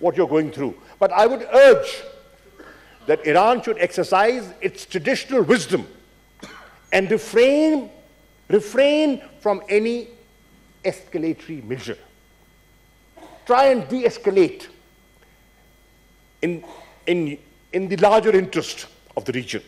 what you're going through, but I would urge that Iran should exercise its traditional wisdom and refrain from any escalatory measure. Try and de-escalate in the larger interest of the region.